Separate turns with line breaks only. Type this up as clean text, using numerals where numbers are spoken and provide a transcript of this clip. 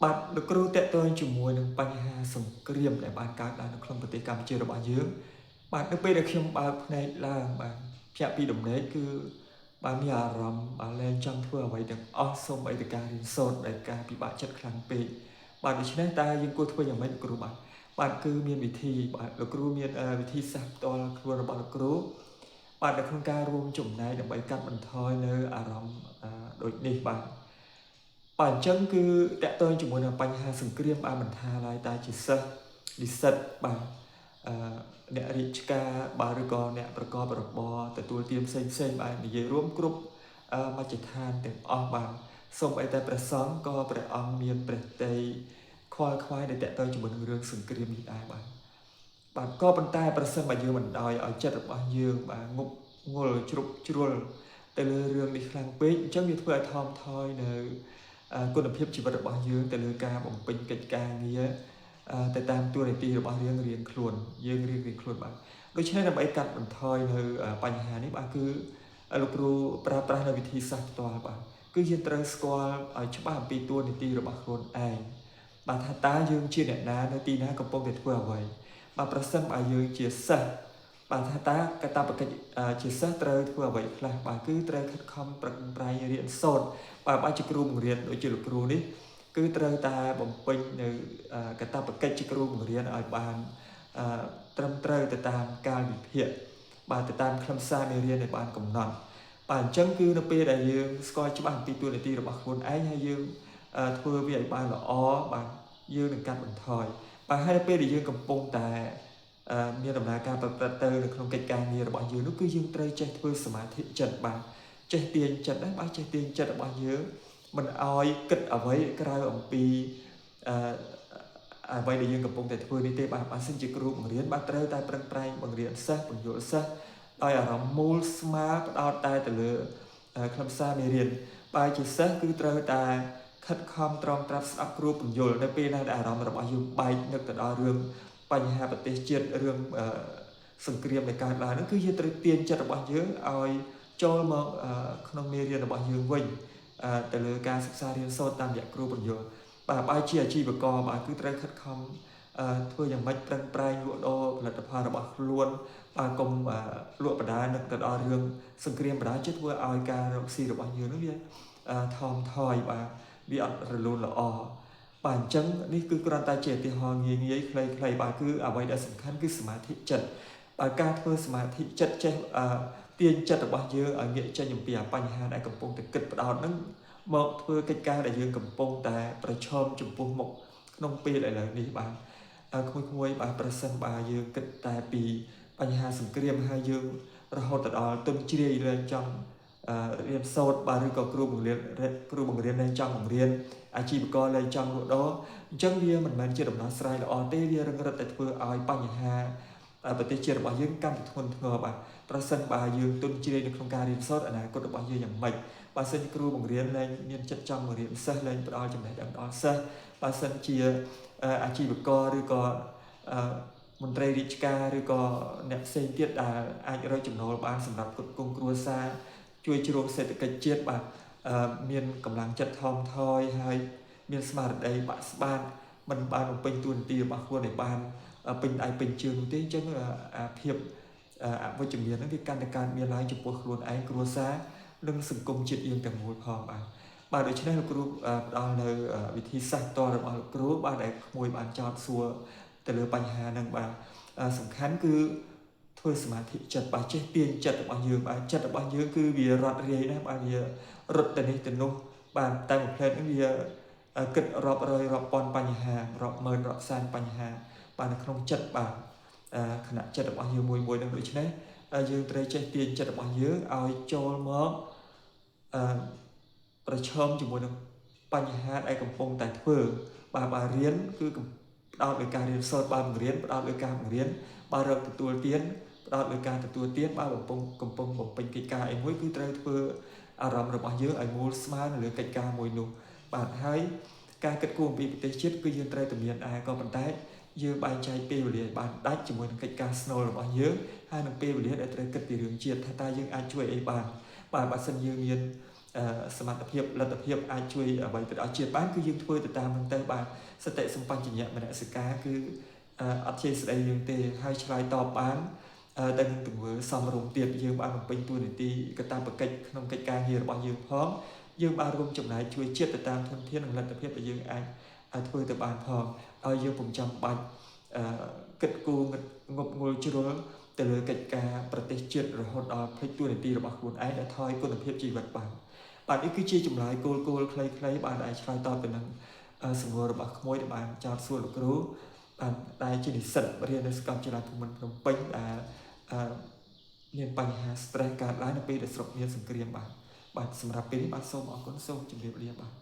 បាទលោកគ្រូតេតើជាមួយនឹងបញ្ហាសង្គ្រាមដែលបានកើតឡើងនៅក្នុងប្រទេសកម្ពុជារបស់យើងបាទនៅពេលដែលខ្ញុំបើកភ្នែកឡើងបាទភ្ញាក់ពីដំណេកគឺបានមានអារម្មណ៍បាទលែងចង់ធ្វើអ្វីទាំងអស់សូម្បីតែការរៀនសូត្រដែលការពិបាកចិត្តខ្លាំងពេកបាទដូច្នេះតើយើងគួរធ្វើយ៉ាងម៉េចលោកគ្រូបាទគឺមានវិធីបាទលោកគ្រូមានវិធីសាស្ត្រផ្ទាល់ខ្លួនរបស់លោកគ្រូបាទនៅក្នុងការរួមចំណែកដើម្បីកាត់បន្ថយនៅអារម្មណ៍ដូចនេះបាទអញ្ចឹងគឺតកតងជាមួយនឹងបញ្ហាសង្គ្រាមបានមិនថាឡើយតែជាសិស្សនិស្សិតបាទអឺអ្នករាជការបាទឬក៏អ្នកប្រកបរបរទទួលទានផ្សេងបាទនិយាយរួមគ្រប់មជ្ឈដ្ឋានទាំងអស់បាទសូម្បីតែព្រះសង្ឃក៏ព្រះអង្គមានព្រះតីខ្វល់ខ្វាយដែលតកតងជាមួយនឹងរឿងសង្គ្រាមនេះដែរបាទក៏ប៉ុន្តែប្រសិនបើយើងមិនដោយឲ្យចិត្តរបស់យើងបាទងប់ងល់ជ្រុកជ្រុលទៅលើរឿងនេះខ្លាំងពេកអញ្ចឹងវាធ្វើឲ្យថមថយនៅគុណភាពជីវិតរបស់យើងទៅលើការបំពេញកិច្ចការងារទៅតាមតួនាទីរបស់យើងរៀងខ្លួនបាទដូច្នេះដើម្បីកាត់បន្ថយនៅបញ្ហានេះបាទគឺលោកគ្រូប្រើប្រាស់នៅវិធីសាស្ត្រផ្ទាល់បាទគឺយើងត្រូវស្គាល់ឲ្យច្បាស់អំពីតួនាទីរបស់ខ្លួនឯងបាទថាតើយើងជាអ្នកណានៅទីណាកំពុងតែធ្វើអ្វីបាទប្រសិនបើយើងជាសិស្សបាទថាតើកាតព្វកិច្ចជាសិស្សត្រូវធ្វើអ្វីខ្លះបាទគឺត្រូវខិតខំប្រឹងប្រែងរៀនសូត្របាទបើជាគ្រូបង្រៀនដូចជាលោកគ្រូនេះគឺត្រូវតែបំពេញនៅកាតព្វកិច្ចជាគ្រូបង្រៀនឲ្យបានត្រឹមត្រូវទៅតាមកាលវិភាគបាទទៅតាមខ្លឹមសារមេរៀនដែលបានកំណត់បាទអញ្ចឹងគឺនៅពេលដែលយើងស្គាល់ច្បាស់អំពីតួនាទីរបស់ខ្លួនឯងហើយយើងធ្វើវាឲ្យបានល្អបាទយើងនឹងកាត់បន្ថយបាទហើយនៅពេលដែលយើងកំពុងតែមានដំណើរការប្រព្រឹត្តទៅនៅក្នុងកិច្ចការងាររបស់យើងនោះគឺយើងត្រូវចេះធ្វើសមាធិចិត្តបាទចេះទាញចិត្តដែរបាទចេះទាញចិត្តរបស់យើងមិនអោយគិតអ្វីក្រៅអំពីអ្វីដែលយើងកំពុងតែធ្វើនេះទេបាទបើសិនជាគ្រូបង្រៀនបាទត្រូវតែប្រឹងប្រែងបង្រៀនសិស្សបញ្យល់សិស្សដោយអារម្មណ៍មូលស្មើផ្ដោតតែទៅលើខ្លឹមសារមេរៀនបើជាសិស្សគឺត្រូវតែខិតខំត្រង់ត្រាប់ស្ដាប់គ្រូបញ្យល់នៅពេលណាដែលអារម្មណ៍របស់យើងបែកនឹកទៅដល់រឿងបញ្ហាប្រទេសជាតិរឿងសង្គ្រាមដែលកើតឡើងហ្នឹងគឺយើងត្រូវទាញចិត្តរបស់យើងឲ្យចូលមកក្នុងមេរៀនរបស់យើងវិញទៅលើការសិក្សារៀនសូត្រតាមរយៈគ្រូបញ្យល់បាទបើជាអាជីវករបាទគឺត្រូវខិតខំធ្វើយ៉ាងម៉េចប្រឹងប្រែងលក់ដូរផលិតផលរបស់ខ្លួនបាទកុំលក់បណ្ដានឹកទៅដល់រឿងសង្គ្រាមបណ្ដាជាធ្វើឲ្យការរកស៊ីរបស់យើងនឹងវាថមថយបាទវាអត់រលូនល្អបាទអញ្ចឹងនេះគឺគ្រាន់តែជាឧទាហរណ៍ងាយខ្លីៗបាទគឺអ្វីដែលសំខាន់គឺសមាធិចិត្តបើការធ្វើសមាធិចិត្តចេះទាញចិត្តរបស់យើងឲ្យងាកចេញអំពីបញ្ហាដែលកំពុងតែគិតផ្ដោតហ្នឹងមកធ្វើកិច្ចការដែលយើងកំពុងតែប្រឈមចំពោះមុខក្នុងពេលឥឡូវនេះបាទក្មួយបាទប្រសិនបើយើងគិតតែពីបញ្ហាសង្គ្រាមហើយយើងរហូតទៅដល់ទុនជ្រាយលែងចង់រៀនសូត្របាទឬក៏គ្រូបង្រៀនលែងចង់បង្រៀនអាជីវករលែងចង់លក់ដូរអញ្ចឹងវាមិនមែនជាដំណោះស្រាយល្អទេវារឹងរិតតែធ្វើឲ្យបញ្ហាប្រទេសជាតិរបស់យើងកាន់តែធ្ងន់ធ្ងរបាទប្រសិនបើយើងទុនជ្រាយនៅក្នុងការរៀនសូត្រអនាគតរបស់យើងយ៉ាងម៉េចបើសិនគ្រូបង្រៀនលែងមានចិត្តចង់បង្រៀនសិស្សលែងផ្ដល់ចំណេះដឹងដល់សិស្សបើសិនជាអាជីវករឬក៏មន្ត្រីរាជការឬក៏អ្នកផ្សេងទៀតដែលអាចរកចំណូលបានសម្រាប់ផ្គត់ផ្គង់គ្រួសារជួយជ្រោមសេដ្ឋកិច្ចជាតិបាទមានកម្លាំងចិត្តថមថយហើយមានស្មារតីបាក់ស្បាតមិនបានបំពេញតួនាទីរបស់ខ្លួនឲ្យបានពេញដៃពេញជើងនោះទេអញ្ចឹងភាពអវិជ្ជមានហ្នឹងវាកាន់តែកើតមានឡើងចំពោះខ្លួនឯងគ្រួសារនិងសង្គមជាតិយើងទាំងមូលផងបាទដូច្នេះលោកគ្រូផ្ដល់នៅវិធីសាស្ត្រតរបស់លោកគ្រូបាទដែលក្មួយបានចោទសួរទៅលើបញ្ហាហ្នឹងបាទសំខាន់គឺធ្វើសមាធិចិត្តបាទចេះទាញចិត្តរបស់យើងបាទចិត្តរបស់យើងគឺវារត់រាយណាស់បាទវារត់ទៅនេះទៅនោះបាទតែមួយផ្លែតហ្នឹងវាគិតរាប់រយរាប់ពាន់បញ្ហារាប់ម៉ឺនរាប់សែនបញ្ហាបាទនៅក្នុងចិត្តបាទខណៈចិត្តរបស់យើងមួយនឹងដូច្នេះយើងត្រូវចេះទាញចិត្តរបស់យើងឲ្យចូលមកប្រឈមជាមួយនឹងបញ្ហាដែលកំពុងតែធ្វើបាទរៀនគឺផ្ដោតលើការរៀនសូត្របើបង្រៀនផ្ដោតលើការបង្រៀនបើរកទទួលទានផ្ដោតលើការទទួលទានបើកំពុងបំពេញកិច្ចការអីមួយគឺត្រូវធ្វើអារម្មណ៍របស់យើងឲ្យមូលស្មើនៅលើកិច្ចការមួយនោះបាទហើយការគិតគូរអំពីប្រទេសជាតិគឺយើងត្រូវតែមានដែរក៏ប៉ុន្តែយើងបែងចែកពេលវេលាឲ្យបានដាច់ជាមួយនឹងកិច្ចការស្នូលរបស់យើងហើយនឹងពេលវេលាដែលត្រូវគិតពីរឿងជាតិថាតើយើងអាចជួយអីបានបាទបើសិនយើងមាន សមត្ថភាពលទ្ធភាពអាចជួយអ្វីទៅដល់ជាតិបានគឺយើងធ្វើទៅតាមនឹងទៅបាទសតិសម្បញ្ញៈមនសិការគឺអត់ជាស្ដីយើងទេហើយឆ្លើយតបបានទៅនឹងទង្វើសមរម្យទៀតយើងបានបំពេញតួនាទីកតាបកិច្ចក្នុងកិច្ចការងាររបស់យើងផងយើងបានរួមចំណែកជួយជាតិទៅតាមធនធាននិងលទ្ធភាពដែលយើងអាចធ្វើទៅបានផងឲ្យយើងពុំចាំបាច់គិតគូរងប់ងល់ជ្រុលទៅលើកិច្ចការប្រទេសជាតិរហូតដល់ភ្លេចតួនាទីរបស់ខ្លួនឯងដែលថយគុណភាពជីវិតបានបាទនេះគឺជាចម្លើយគោលខ្លីៗបាទដែលឆ្លើយតបទៅនឹងសំណួររបស់ក្មួយដែលបានចោទសួរលោកគ្រូបាទដែលជានិស្សិតរៀននៅសាកលវិទ្យាល័យភូមិន្ទភ្នំពេញដែលមានបញ្ហា stress កើតឡើងនៅពេលដែលស្រុកមានសង្គ្រាមបាទសម្រាប់ពេលនេះបាទសូមអរគុណសូមជម្រាបលាបាទ